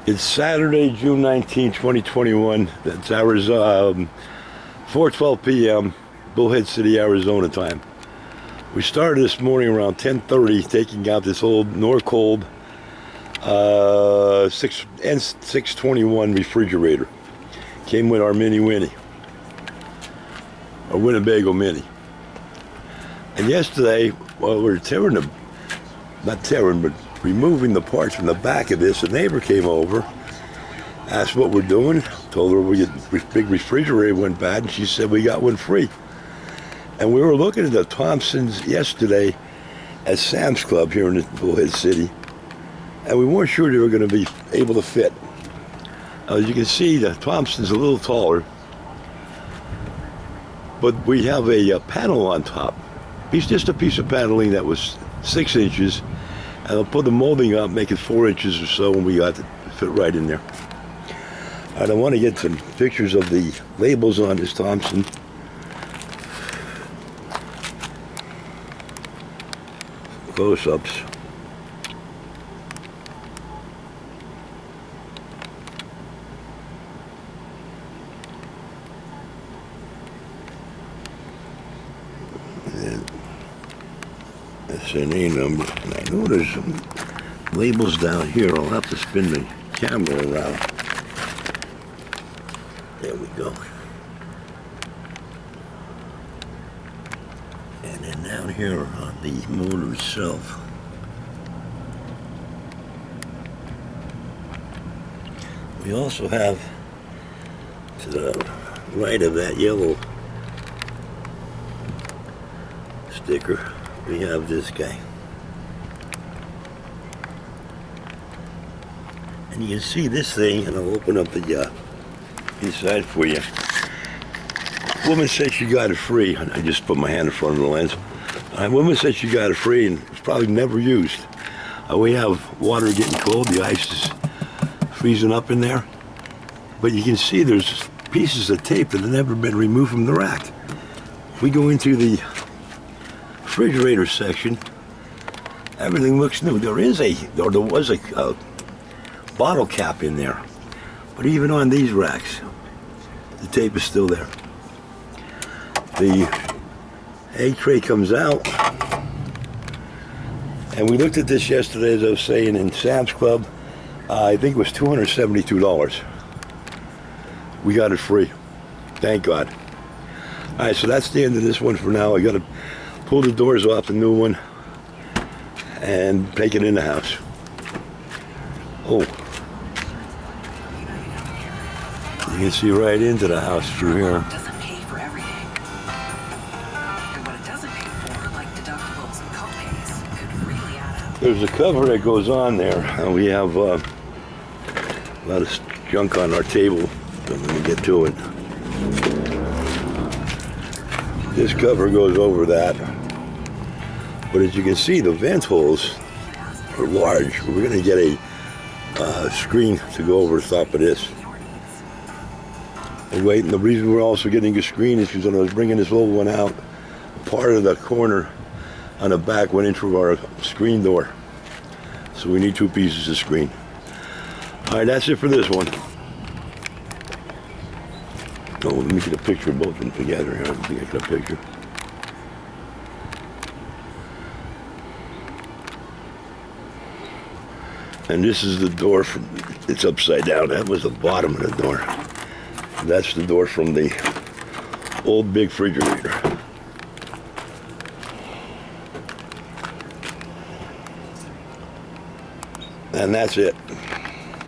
It's Saturday, June 19, 2021. That's hours 4:12 p.m. Bullhead City, Arizona time. We started this morning around 10:30, taking out this old NorCold N621 refrigerator. Came with our Mini Winnie, our Winnebago Mini. And yesterday, while we were removing the parts from the back of this, a neighbor came over, asked what we're doing, told her this big refrigerator went bad, and she said we got one free. And we were looking at the Thomsons yesterday at Sam's Club here in Bullhead City, and we weren't sure they were going to be able to fit. As you can see, the Thomson's a little taller, but we have a panel on top. It's just a piece of paneling that was 6 inches, and I'll put the molding up, make it 4 inches or so, and we got it to fit right in there. All right, I want to get some pictures of the labels on this Thomson. Close-ups. And SNA number. And I know there's some labels down here. I'll have to spin the camera around. There we go. And then down here on the motor itself, we also have, to the right of that yellow sticker, we have this guy. And you can see this thing, and I'll open up the inside for you. Woman said she got it free. I just put my hand in front of the lens. Woman said she got it free and it's probably never used. We have water getting cold. The ice is freezing up in there. But you can see there's pieces of tape that have never been removed from the rack. If we go into the refrigerator section, everything looks new. There was a bottle cap in there. But even on these racks, the tape is still there. The egg tray comes out, and we looked at this yesterday, as I was saying, in Sam's Club. I think it was $272. We got it free. Thank God. All right, so that's the end of this one for now. I got to pull the doors off the new one and take it in the house. Oh. You can see right into the house through here. There's a cover that goes on there, and we have a lot of junk on our table. So let me get to it. This cover goes over that, but as you can see, the vent holes are large. We're going to get a screen to go over the top of this. And wait, and the reason we're also getting a screen is because when I was bringing this old one out, part of the corner on the back went into our screen door. So we need 2 pieces of screen. All right, that's it for this one. Oh, let me get a picture of both of them together here. I don't think I got a picture. And this is the door from, it's upside down. That was the bottom of the door. That's the door from the old big refrigerator. And that's it.